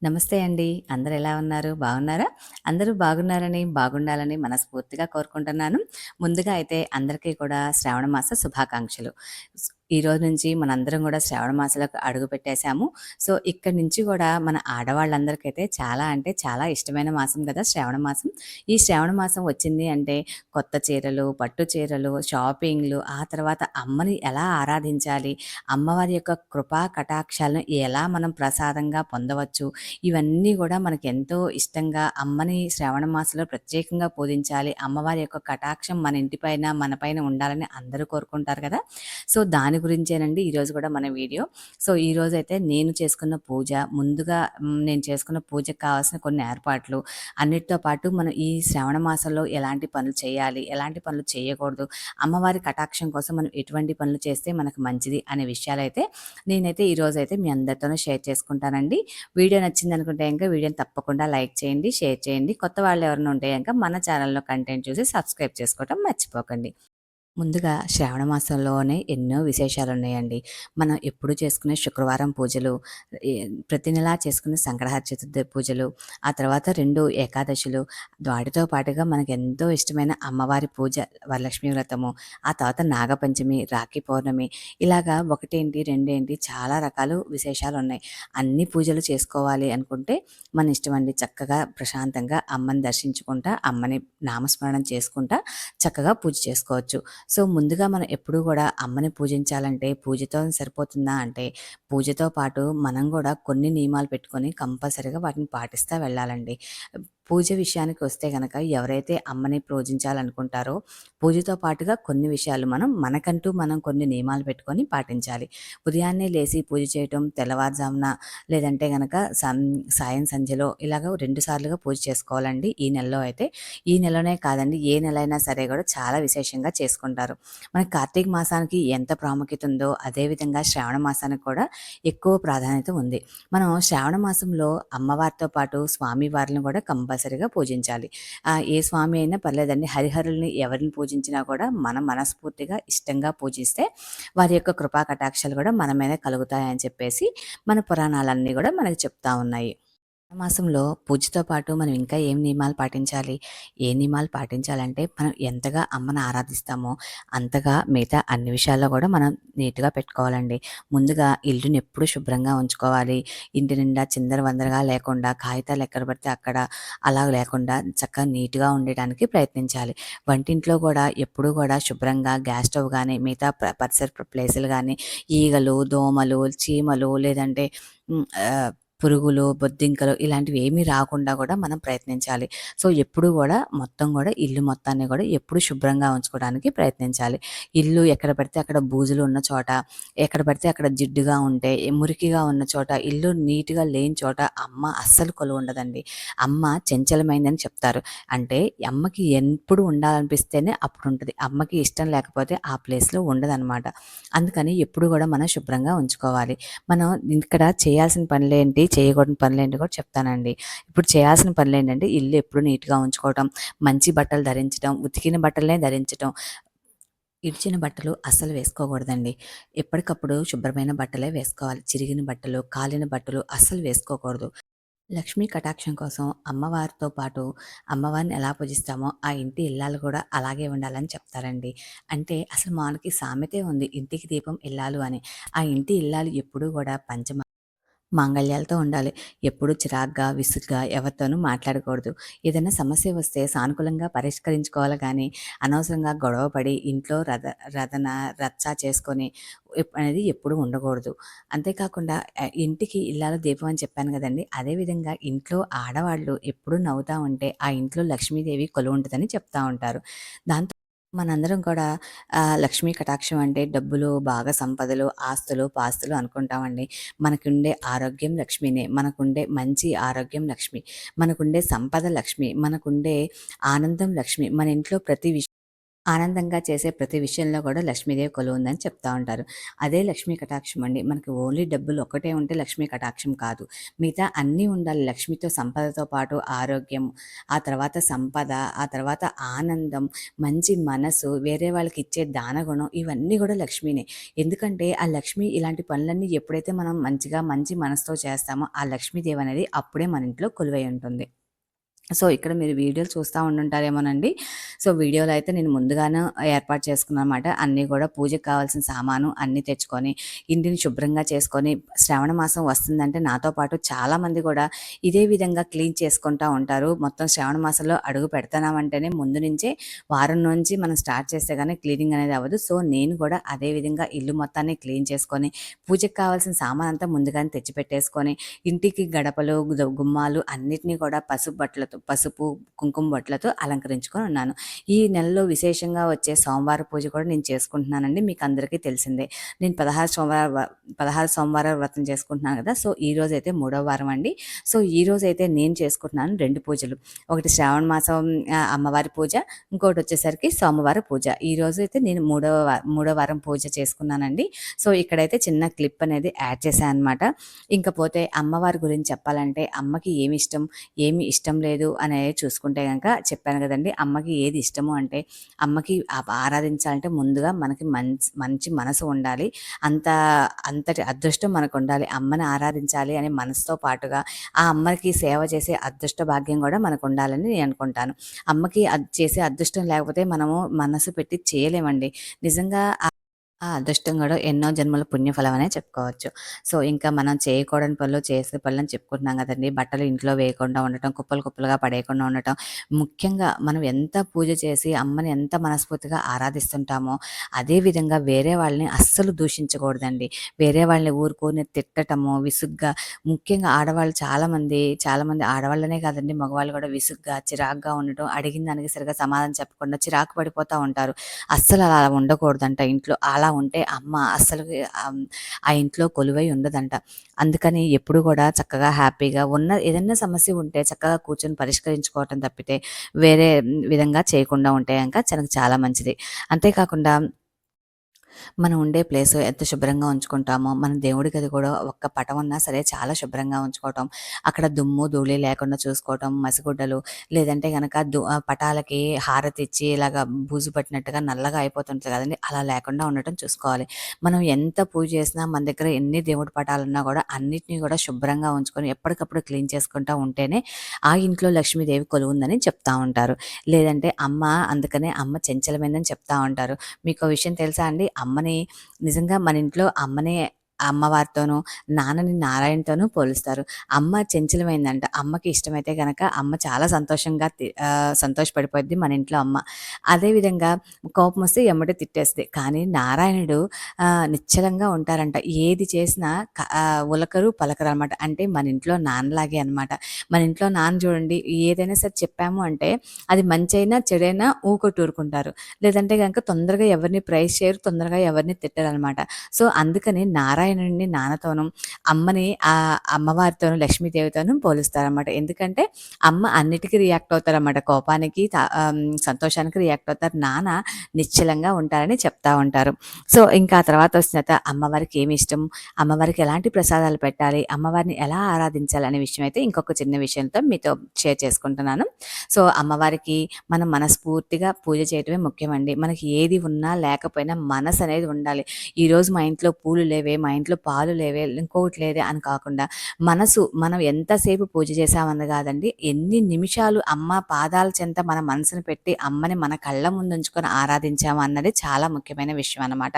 నమస్తే అండి. అందరూ ఎలా ఉన్నారు? బాగున్నారా? అందరూ బాగున్నారని, బాగుండాలని మనస్ఫూర్తిగా కోరుకుంటున్నాను. ముందుగా అయితే అందరికీ కూడా శ్రావణ మాస శుభాకాంక్షలు. ఈరోజు నుంచి మనందరం గూడా శ్రావణ మాసంలోకి అడుగుపెట్టేసాము. సో, ఇక్కడి నుంచి గూడా మన ఆడవాళ్ళందరికైతే చాలా అంటే చాలా ఇష్టమైన మాసం గదా! శ్రావణ మాసం. ఈ శ్రావణ మాసం వచ్చింది అంటే కొత్త చీరలు, పట్టు చీరలు, షాపింగ్‌లు, ఆ తర్వాత అమ్మని ఎలా ఆరాధించాలి, అమ్మవారి యొక్క కృపా కటాక్షాలను ఎలా మనం ప్రసాదంగా పొందవచ్చు, ఇవన్నీ గూడా మనకెంతో ఇష్టంగా అమ్మని శ్రావణ మాసంలో ప్రత్యేకంగా పూజించాలి. అమ్మవారి యొక్క కటాక్షం మన ఇంటిపైన, మన పైన ఉండాలని అందరూ కోరుకుంటారు గదా! సో, దాని గురించేనండి ఈరోజు గూడా మన వీడియో. సో, ఈరోజైతే నేను చేసుకున్న పూజ, ముందుగా నేను చేసుకున్న పూజకు కావాల్సిన కొన్ని ఏర్పాట్లు, అన్నిటితో పాటు మనం ఈ శ్రావణ మాసంలో ఎలాంటి పనులు చేయాలి, ఎలాంటి పనులు చేయకూడదు, అమ్మవారి కటాక్షం కోసం మనం ఎటువంటి పనులు చేస్తే మనకు మంచిది అనే విషయాలైతే నేనైతే ఈరోజైతే మీ అందరితోనూ షేర్ చేసుకుంటానండి. వీడియో నచ్చిందనుకుంటే గనక వీడియోని తప్పకుండా లైక్ చేయండి, షేర్ చేయండి. కొత్త వాళ్ళు ఎవరైనా ఉంటే గనక మన ఛానల్‌లో కంటెంట్ చూసి సబ్స్క్రైబ్ చేసుకోవటం మర్చిపోకండి. ముందుగా శ్రావణ మాసంలోనే ఎన్నో విశేషాలున్నాయండి. మనం ఎప్పుడు చేసుకునే శుక్రవారం పూజలు, ఈ ప్రతి నెలా చేసుకునే సంకటహర చతుర్థి పూజలు, ఆ తర్వాత 2 ఏకాదశులు, వాటితో పాటుగా మనకెంతో ఇష్టమైన అమ్మవారి పూజ, వరలక్ష్మి వ్రతము, ఆ తర్వాత నాగపంచమి, రాఖీ పౌర్ణమి, ఇలాగా ఒకటేంటి, రెండేంటి చాలా రకాలు విశేషాలున్నాయి. అన్ని పూజలు చేసుకోవాలి అనుకుంటే మన ఇష్టమండి. చక్కగా ప్రశాంతంగా అమ్మని దర్శించుకుంటా, అమ్మని నామస్మరణం చేసుకుంటా చక్కగా పూజ చేసుకోవచ్చు. సో, ముందుగా మనం ఎప్పుడూ గూడా అమ్మని పూజించాలంటే పూజతో సరిపోతుందా అంటే, పూజతో పాటు మనం గూడా కొన్ని నియమాలు పెట్టుకొని కంపల్సరీగా వాటిని పాటిస్తా వెళ్ళాలండి. పూజ విషయానికి వస్తే గనక ఎవరైతే అమ్మని పూజించాలనుకుంటారో, పూజతో పాటుగా కొన్ని విషయాలు మనకంటూ మనం కొన్ని నియమాలు పెట్టుకొని పాటించాలి. ఉదయాన్నే లేసి పూజ చేయటం, తెల్లవారుజామున లేదంటే గనక సాయం సంధ్యలో ఇలాగ 2 సార్లుగా పూజ చేసుకోవాలండి ఈ నెలలో అయితే. ఈ నెలనే కాదండి, ఏ నెలైనా సరే గూడా చాలా విశేషంగా చేసుకుంటారు. మనకి కార్తీక మాసానికి ఎంత ప్రాముఖ్యత ఉందో, అదేవిధంగా శ్రావణ మాసానికి కూడా ఎక్కువ ప్రాధాన్యత ఉంది. మనం శ్రావణ మాసంలో అమ్మవారితో పాటు స్వామి వారిని కూడా కంపల్సరీగా పూజించాలి. ఏ స్వామి అయినా పర్లేదండి. హరిహరుల్ని ఎవరిని పూజించినా కూడా మనం మనస్ఫూర్తిగా ఇష్టంగా పూజిస్తే వారి యొక్క కృపా కటాక్షాలు కూడా మన మీద కలుగుతాయని చెప్పేసి మన పురాణాలన్నీ కూడా మనకు చెప్తా ఉన్నాయి. మాసంలో పూజతో పాటు మనం ఇంకా ఏం నియమాలు పాటించాలి? ఏ నియమాలు పాటించాలంటే, మనం ఎంతగా అమ్మని ఆరాధిస్తామో, అంతగా మిగతా అన్ని విషయాల్లో గూడా మనం నీట్‌గా పెట్టుకోవాలండి. ముందుగా ఇల్లుని ఎప్పుడు శుభ్రంగా ఉంచుకోవాలి. ఇంటి నిండా చిందరవందరగా లేకుండా, కాగితాలు ఎక్కడ పడితే అక్కడ అలా లేకుండా చక్కగా నీట్‌గా ఉండడానికి ప్రయత్నించాలి. వంటింట్లో గూడా ఎప్పుడూ గూడా శుభ్రంగా గ్యాస్ స్టవ్ గానీ, మిగతా పరిసర ప్లేసులు గానీ, ఈగలు, దోమలు, చీమలు లేదంటే పురుగులు, బొద్దింకలు ఇలాంటివి ఏమీ రాకుండా గూడా మనం ప్రయత్నించాలి. సో, ఎప్పుడూ గూడా మొత్తం గూడా ఇల్లు మొత్తాన్ని గూడా ఎప్పుడు శుభ్రంగా ఉంచుకోవడానికి ప్రయత్నించాలి. ఇల్లు ఎక్కడ పడితే అక్కడ బూజులు ఉన్న చోట, ఎక్కడ పడితే అక్కడ జిడ్డుగా ఉంటే, మురికిగా ఉన్న చోట, ఇల్లు నీట్‌గా లేని చోట అమ్మ అస్సలు కొలువుండదండి. అమ్మ చంచలమైందని చెప్తారు. అంటే అమ్మకి ఎప్పుడు ఉండాలనిపిస్తేనే అప్పుడుంటది. అమ్మకి ఇష్టం లేకపోతే ఆ ప్లేస్‌లో ఉండదనమాట. అందుకని ఎప్పుడు గూడా మనం శుభ్రంగా ఉంచుకోవాలి. మనం ఇక్కడ చేయాల్సిన పనులేంటి, చేయకూడని పనులేంటి కూడా చెప్తానండి. ఇప్పుడు చేయాల్సిన పనులేంటంటే ఇల్లు ఎప్పుడు నీట్‌గా ఉంచుకోవటం, మంచి బట్టలు ధరించటం, ఉతికిన బట్టలనే ధరించటం. ఇడిచిన బట్టలు అస్సలు వేసుకోకూడదండి. ఎప్పటికప్పుడు శుభ్రమైన బట్టలే వేసుకోవాలి. చిరిగిన బట్టలు, కాలిన బట్టలు అస్సలు వేసుకోకూడదు. లక్ష్మీ కటాక్షం కోసం అమ్మవారితో పాటు అమ్మవారిని ఎలా పూజిస్తామో ఆ ఇంటి ఇల్లాలు కూడా అలాగే ఉండాలని చెప్తారండి. అంటే అసలు మనకి సామెతే ఉంది. ఇంటికి దీపం ఇల్లాలు అని. ఆ ఇంటి ఇల్లాలు ఎప్పుడూ కూడా మాంగళ్యాలతో ఉండాలి. ఎప్పుడూ చిరాగ్గా, విసుగ్గా ఎవరితోనూ మాట్లాడకూడదు. ఏదైనా సమస్య వస్తే సానుకూలంగా పరిష్కరించుకోవాలి గానీ, అనవసరంగా గొడవ పడి ఇంట్లో రదన, రచ్చ చేసుకొని అనేది ఎప్పుడూ ఉండకూడదు. అంతేకాకుండా ఇంటికి ఇల్లాలు దీపం అని చెప్పాను గదండీ! అదేవిధంగా ఇంట్లో ఆడవాళ్ళు ఎప్పుడూ నవ్వుతా ఉంటే, ఆ ఇంట్లో లక్ష్మీదేవి కొలువుంటదని చెప్తా ఉంటారు. దాంతో మనందరం కూడా లక్ష్మీ కటాక్షం అంటే డబ్బులు, బాగా సంపదలు, ఆస్తులు, పాస్తులు అనుకుంటామండి. మనకుండే ఆరోగ్యం లక్ష్మీనే. మనకుండే మంచి ఆరోగ్యం లక్ష్మి. మనకుండే సంపద లక్ష్మి. మనకుండే ఆనందం లక్ష్మి. మన ఇంట్లో ప్రతి ఆనందంగా చేసే ప్రతి విషయంలో కూడా లక్ష్మీదేవి కొలువుందని చెప్తా ఉంటారు. అదే లక్ష్మీ కటాక్షం అండి. మనకి ఓన్లీ డబ్బులు ఒక్కటే ఉంటే లక్ష్మీ కటాక్షం కాదు. మిగతా అన్నీ ఉండాలి. లక్ష్మితో సంపదతో పాటు ఆరోగ్యం, ఆ తర్వాత సంపద, ఆ తర్వాత ఆనందం, మంచి మనసు, వేరే వాళ్ళకి ఇచ్చే దానగుణం ఇవన్నీ కూడా లక్ష్మీనే. ఎందుకంటే ఆ లక్ష్మి ఇలాంటి పనులన్నీ ఎప్పుడైతే మనం మంచిగా మంచి మనసుతో చేస్తామో ఆ లక్ష్మీదేవి అనేది అప్పుడే మన ఇంట్లో కొలువై ఉంటుంది. సో, ఇక్కడ మీరు వీడియోలు చూస్తా ఉండుంటారేమోనండి. సో, వీడియోలో అయితే నేను ముందుగానే ఏర్పాటు చేసుకున్నాననమాట. అన్నీ గూడా పూజకి కావాల్సిన సామాను అన్నీ తెచ్చుకొని, ఇంటిని శుభ్రంగా చేసుకొని, శ్రావణ మాసం వస్తుందంటే నాతో పాటు చాలామంది గూడా ఇదే విధంగా క్లీన్ చేసుకుంటా ఉంటారు. మొత్తం శ్రావణ మాసంలో అడుగు పెడుతున్నామంటేనే ముందు నుంచే వారం నుంచి మనం స్టార్ట్ చేస్తే గానీ క్లీనింగ్ అనేది అవ్వదు. సో, నేను గూడా అదే విధంగా ఇల్లు మొత్తాన్ని క్లీన్ చేసుకొని, పూజకి కావాల్సిన సామానంతా ముందుగానే తెచ్చిపెట్టేసుకొని, ఇంటికి గడపలు, గుమ్మాలు అన్నిటిని కూడా పసుపు, కుంకుమ బొట్లతో అలంకరించుకొని ఉన్నాను. ఈ నెలలో విశేషంగా వచ్చే సోమవార పూజ కూడా నేను చేసుకుంటున్నానండి. మీకు అందరికీ తెలిసిందే. నేను 16 సోమవారాలు వ్రతం చేసుకుంటున్నాను కదా! సో, ఈరోజైతే మూడో వారం అండి. సో, ఈరోజైతే నేను చేసుకుంటున్నాను 2 పూజలు. ఒకటి శ్రావణ మాసం అమ్మవారి పూజ, ఇంకోటొచ్చేసరికి సోమవార పూజ. ఈరోజైతే నేను మూడో వారం పూజ చేసుకున్నానండి. సో, ఇక్కడైతే చిన్న క్లిప్ అనేది యాడ్ చేశాను అనమాట. ఇంకపోతే అమ్మవారి గురించి చెప్పాలంటే అమ్మకి ఏమి ఇష్టం లేదు అనేది చూసుకుంటే గనక చెప్పాను కదండీ! అమ్మకి ఏది ఇష్టము అంటే అమ్మకి ఆరాధించాలంటే ముందుగా మనకి మంచి మనసు ఉండాలి. అంత అంతటి అదృష్టం మనకుండాలి. అమ్మని ఆరాధించాలి అనే మనసుతో పాటుగా ఆ అమ్మకి సేవ చేసే అదృష్ట భాగ్యం కూడా మనకుండాలని నేను అనుకుంటాను. అమ్మకి చేసే అదృష్టం లేకపోతే మనము మనసు పెట్టి చేయలేమండి. నిజంగా ఆ అదృష్టం గూడా ఎన్నో జన్మల పుణ్యఫలమనే చెప్పుకోవచ్చు. సో, ఇంకా మనం చేయకూడని పనులు, చేసే పనులని చెప్పుకుంటున్నాం గదండీ! బట్టలు ఇంట్లో వేయకుండా ఉండటం, కుప్పలు కుప్పలుగా పడేయకుండా ఉండటం. ముఖ్యంగా మనం ఎంత పూజ చేసి అమ్మని ఎంత మనస్ఫూర్తిగా ఆరాధిస్తుంటామో, అదే విధంగా వేరే వాళ్ళని అస్సలు దూషించకూడదండి. వేరే వాళ్ళని ఊరుకూరినే తిట్టటము, విసుగ్గా ముఖ్యంగా ఆడవాళ్ళు చాలామంది ఆడవాళ్ళనే కాదండి మగవాళ్ళు గూడా విసుగ్గా, చిరాకుగా ఉండటం, అడిగిన దానికి సరిగ్గా సమాధానం చెప్పకుండా చిరాకు పడిపోతా ఉంటారు. అస్సలు అలా ఉండకూడదంట ఇంట్లో. అలా ఉంటే అమ్మ అస్సలకి ఆ ఇంట్లో కొలువై ఉండదంట. అందుకని ఎప్పుడు కూడా చక్కగా హ్యాపీగా ఏదన్నా సమస్య ఉంటే చక్కగా కూర్చొని పరిష్కరించుకోవటం తప్పితే వేరే విధంగా చేయకుండా ఉంటే గనక చాలా మంచిది. అంతేకాకుండా మనం ఉండే ప్లేసు ఎంత శుభ్రంగా ఉంచుకుంటామో, మన దేవుడి గది కూడా ఒక్క పటం ఉన్నా సరే చాలా శుభ్రంగా ఉంచుకోవటం, అక్కడ దుమ్ము, ధూళి లేకుండా చూసుకోవటం, మసిగుడ్డలు లేదంటే గనక పటాలకి హారతిచ్చి ఇలాగా బూజు పట్టినట్టుగా నల్లగా అయిపోతుంటది కదండీ! అలా లేకుండా ఉండటం చూసుకోవాలి. మనం ఎంత పూజ చేసినా మన దగ్గర ఎన్ని దేవుడి పటాలున్నా కూడా అన్నిటిని కూడా శుభ్రంగా ఉంచుకొని ఎప్పటికప్పుడు క్లీన్ చేసుకుంటా ఉంటేనే ఆ ఇంట్లో లక్ష్మీదేవి కొలువుందని చెప్తా ఉంటారు. లేదంటే అందుకనే అమ్మ చంచలమైందని చెప్తా ఉంటారు. మీకో విషయం తెలుసా అండి? నిజంగా మన ఇంట్లో అమ్మవారితోనూ, నాన్నని నారాయణతోనూ పోలుస్తారు. అమ్మ చంచలమైందంట. అమ్మకి ఇష్టమైతే గనక అమ్మ చాలా సంతోషపడిపోద్ది మన ఇంట్లో అమ్మ. అదేవిధంగా కోపమొస్తే ఎమ్మటే తిట్టేస్తది. కానీ నారాయణుడు నిశ్చలంగా ఉంటారంట. ఏది చేసినా ఉలకరు, పలకరనమాట. అంటే మన ఇంట్లో నాన్నలాగే అనమాట. మన ఇంట్లో నాన్న చూడండి ఏదైనా సరే చెప్పాము అంటే అది మంచైనా, చెడైనా ఊరుకుంటారు. లేదంటే గనక తొందరగా ఎవరిని ప్రైజ్ చేయరు. తొందరగా ఎవరిని తిట్టరనమాట. సో, అందుకని నారాయణుడిని నాన్నతోనూ, అమ్మవారితోనూ, లక్ష్మీదేవితోనూ పోలుస్తారనమాట. ఎందుకంటే అమ్మ అన్నిటికి రియాక్ట్ అవుతారనమాట. కోపానికి, సంతోషానికి రియాక్ట్ అవుతారు. నాన్న నిశ్చలంగా ఉంటారని చెప్తా ఉంటారు. సో, ఇంకా ఆ తర్వాత వచ్చిన తర్వాత అమ్మవారికి ఏమి ఇష్టం, అమ్మవారికి ఎలాంటి ప్రసాదాలు పెట్టాలి, అమ్మవారిని ఎలా ఆరాధించాలి అనే విషయం అయితే ఇంకొక చిన్న విషయంతో మీతో షేర్ చేసుకుంటున్నాను. సో, అమ్మవారికి మనం మనస్ఫూర్తిగా పూజ చేయటమే ముఖ్యమండి. మనకి ఏది ఉన్నా లేకపోయినా మనసు అనేది ఉండాలి. ఈరోజు మా ఇంట్లో పూలు లేవే, మా ఇంట్లో పాలు లేవే, ఇంకొకటి లేదే అని కాకుండా మనం ఎంతసేపు పూజ చేశామన్నది కాదండి. ఎన్ని నిమిషాలు అమ్మ పాదాల చెంత మన మనసును పెట్టి అమ్మని మన కళ్ళ ముందు ఉంచుకొని ఆరాధించాము అన్నది చాలా ముఖ్యమైన విషయం అన్నమాట.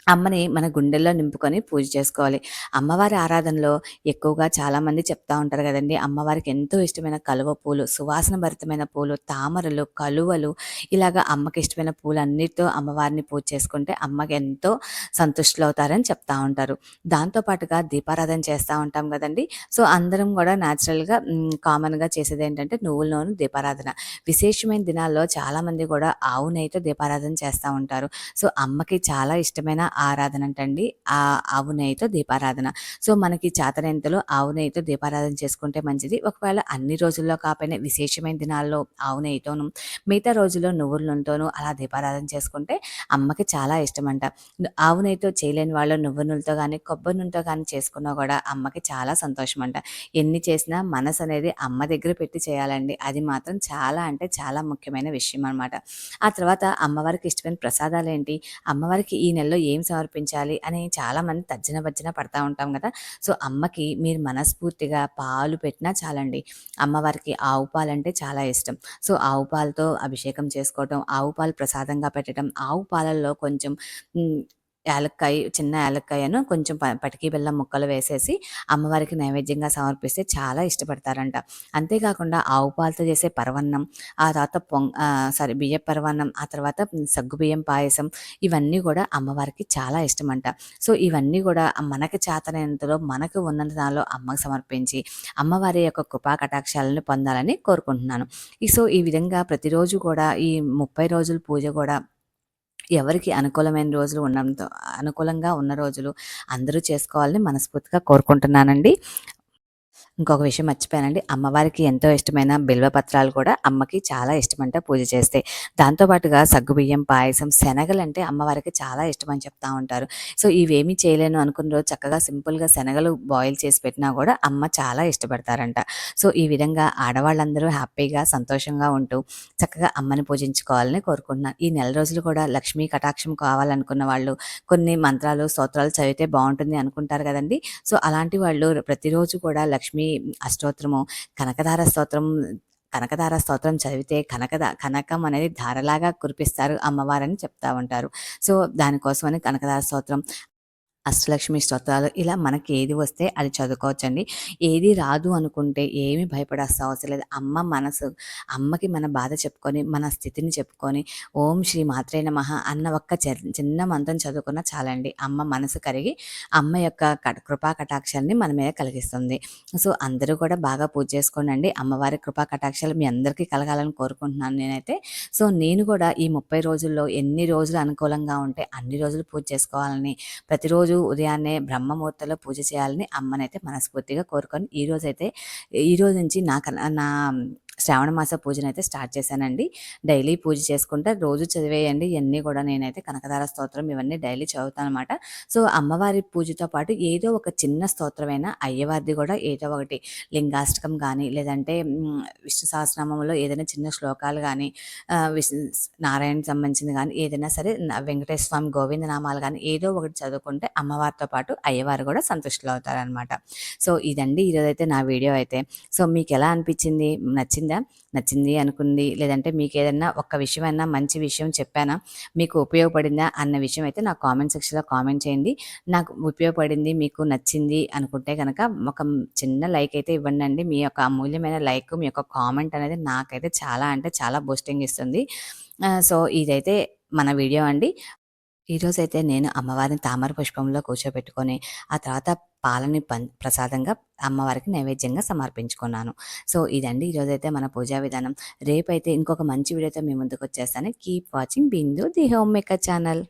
అమ్మని మన గుండెల్లో నింపుకొని పూజ చేసుకోవాలి. అమ్మవారి ఆరాధనలో ఎక్కువగా చాలామంది చెప్తా ఉంటారు కదండీ! అమ్మవారికి ఎంతో ఇష్టమైన కలువ పూలు, సువాసన భరితమైన పూలు, తామరలు, కలువలు ఇలాగ అమ్మకి ఇష్టమైన పూలన్నిటితో అమ్మవారిని పూజ చేసుకుంటే అమ్మకి ఎంతో సంతుష్టులవుతారని చెప్తా ఉంటారు. దాంతో పాటుగా దీపారాధన చేస్తా ఉంటాం కదండీ! సో, అందరం కూడా న్యాచురల్‌గా కామన్‌గా చేసేదేంటంటే నువ్వుల నూనె దీపారాధన. విశేషమైన దినాల్లో చాలామంది కూడా ఆవు నెయ్యితో దీపారాధన చేస్తా ఉంటారు. సో, అమ్మకి చాలా ఇష్టమైన ఆరాధన అంటండి. ఆవు నెయ్యితో దీపారాధన. సో, మనకి చేతనైనంతలో ఆవు నెయ్యితో దీపారాధన చేసుకుంటే మంచిది. ఒకవేళ అన్ని రోజుల్లో కాకపోయినా విశేషమైన దినాల్లో ఆవు నెయ్యితోను, మిగతా రోజుల్లో నువ్వుల నూనెతోను అలా దీపారాధన చేసుకుంటే అమ్మకి చాలా ఇష్టమంట. ఆవు నెయ్యితో చేయలేని వాళ్ళు నువ్వుల నూనెతో గానీ, కొబ్బరి నూనెతో గానీ చేసుకున్నా గూడా అమ్మకి చాలా సంతోషమంట. ఎన్ని చేసినా మనసనేది అమ్మ దగ్గర పెట్టి చేయాలండి. అది మాత్రం చాలా అంటే చాలా ముఖ్యమైన విషయం అనమాట. ఆ తర్వాత అమ్మవారికి ఇష్టమైన ప్రసాదాలేంటి, అమ్మవారికి ఈ నెలలో ఏం సమర్పించాలి అని చాలామంది తర్జన భర్జన పడతా ఉంటాం కదా! సో, అమ్మకి మీరు మనస్ఫూర్తిగా పాలు పెట్టినా చాలండి. అమ్మవారికి ఆవు పాలంటే చాలా ఇష్టం. సో, ఆవు పాలతో అభిషేకం చేసుకోవటం, ఆవు పాలు ప్రసాదంగా పెట్టడం, ఆవు పాలల్లో కొంచెం హ్మ్, యాలక్కాయ, చిన్న యాలక్కాయను కొంచెం పటికి బెల్లం ముక్కలు వేసేసి అమ్మవారికి నైవేద్యంగా సమర్పిస్తే చాలా ఇష్టపడతారంట. అంతేకాకుండా ఆవు పాలతో చేసే పరవన్నం, ఆ తర్వాత బియ్యపు పరమాన్నం, ఆ తర్వాత సగ్గుబియ్యం పాయసం, ఇవన్నీ కూడా అమ్మవారికి చాలా ఇష్టమంట. సో, ఇవన్నీ కూడా మనకి చేతనైనంతలో మనకు ఉన్నంత దానిలో అమ్మకు సమర్పించి అమ్మవారి యొక్క కృపా కటాక్షాలను పొందాలని కోరుకుంటున్నాను. సో, ఈ విధంగా ప్రతిరోజు కూడా ఈ 30 రోజుల పూజ కూడా ఎవరికి అనుకూలమైన రోజులు అనుకూలంగా ఉన్న రోజులు అందరూ చేసుకోవాలని మనస్ఫూర్తిగా కోరుకుంటున్నానండి. ఇంకొక విషయం మర్చిపోయానండి. అమ్మవారికి ఎంతో ఇష్టమైన బిల్వ పత్రాలు కూడా అమ్మకి చాలా ఇష్టమంట పూజ చేస్తే. దాంతో పాటుగా సగ్గుబియ్యం పాయసం, శనగలంటే అమ్మవారికి చాలా ఇష్టమని చెప్తా ఉంటారు. సో, ఇవేమీ చేయలేను అనుకున్న రోజు చక్కగా సింపుల్‌గా శనగలు బాయిల్ చేసి పెట్టినా కూడా అమ్మ చాలా ఇష్టపడతారంట. సో, ఈ విధంగా ఆడవాళ్ళందరూ హ్యాపీగా, సంతోషంగా ఉంటూ చక్కగా అమ్మని పూజించుకోవాలని కోరుకుంటున్నాను. ఈ నెల రోజులు కూడా లక్ష్మీ కటాక్షం కావాలనుకున్న వాళ్ళు కొన్ని మంత్రాలు, స్తోత్రాలు చదివితే బావుంటుంది అనుకుంటారు కదండీ! సో, అలాంటి వాళ్ళు ప్రతిరోజు కూడా లక్ష్మీ అష్టోత్తరము, కనకధార స్తోత్రం కనకధార స్తోత్రం చదివితే కనకం అనేది ధారలాగా కురిపిస్తారు అమ్మవారని చెప్తా ఉంటారు. సో, దానికోసమని కనకధార స్తోత్రం, అష్టలక్ష్మి స్తోత్రాలు ఇలా మనకి ఏది వస్తే అది చదువుకోవచ్చండి. ఏది రాదు అనుకుంటే ఏమి భయపడాల్సిన అవసరం లేదు. అమ్మకి మన బాధ చెప్పుకొని, మన స్థితిని చెప్పుకొని, ఓం శ్రీ మాత్రే నమః అన్న ఒక్క చిన్న మంత్రం చదువుకున్నా చాలండి. అమ్మ మనసు కరిగి, అమ్మ యొక్క కృపా కటాక్షాన్ని మన మీద కలిగిస్తుంది. సో, అందరూ కూడా బాగా పూజ చేసుకోండండి. అమ్మవారి కృపా కటాక్షాలు మీ అందరికీ కలగాలని కోరుకుంటున్నాను నేనైతే. సో, నేను కూడా ఈ 30 రోజుల్లో ఎన్ని రోజులు అనుకూలంగా ఉంటే అన్ని రోజులు పూజ చేసుకోవాలని, ప్రతిరోజు ఉదయాన్నే బ్రహ్మముహూర్తంలో పూజ చేయాలని అమ్మనైతే మనస్ఫూర్తిగా కోరుకొని ఈరోజు నుంచి నా శ్రావణ మాస పూజనైతే స్టార్ట్ చేశానండి. డైలీ పూజ చేసుకుంటా, రోజు చదివేయండి ఇయన్నీ కూడా నేనైతే కనకధార స్తోత్రం ఇవన్నీ డైలీ చదువుతాననమాట. సో, అమ్మవారి పూజతో పాటు ఏదో ఒక చిన్న స్తోత్రమైనా అయ్యవారిది కూడా ఏదో ఒకటి లింగాష్టకం గానీ, లేదంటే విష్ణు సహస్రనామంలో ఏదైనా చిన్న శ్లోకాలు గానీ, నారాయణకి సంబంధించింది గానీ ఏదైనా సరే, వెంకటేశ్వర స్వామి గోవింద నామాలు గానీ ఏదో ఒకటి చదువుకుంటే అమ్మవారితో పాటు అయ్యవారు కూడా సంతుష్టులవుతారనమాట. సో, ఇదండి ఈరోజైతే నా వీడియో అయితే. సో, మీకెలా అనిపించింది? నచ్చింది అనుకుంది, లేదంటే మీకేదన్నా ఒక్క విషయమైనా మంచి విషయం చెప్పానా? మీకు ఉపయోగపడిందా? అన్న విషయం అయితే నాకు కామెంట్ సెక్షన్‌లో కామెంట్ చేయండి. నాకు ఉపయోగపడింది, మీకు నచ్చింది అనుకుంటే గనక ఒక చిన్న లైక్ అయితే ఇవ్వండండి. మీ యొక్క అమూల్యమైన లైక్, మీ యొక్క కామెంట్ అనేది నాకైతే చాలా అంటే చాలా బూస్టింగ్ ఇస్తుంది. సో, ఇదైతే మన వీడియో అండి. ఈరోజైతే నేను అమ్మవారిని తామర పుష్పంలో కూర్చోబెట్టుకొని, ఆ తర్వాత పాలని ప్రసాదంగా అమ్మవారికి నైవేద్యంగా సమర్పించుకున్నాను. సో, ఇదండి ఈరోజైతే మన పూజా విధానం. రేపైతే ఇంకొక మంచి వీడియోతో మీ ముందుకొచ్చేస్తాను. Keep watching Bindu the home maker channel.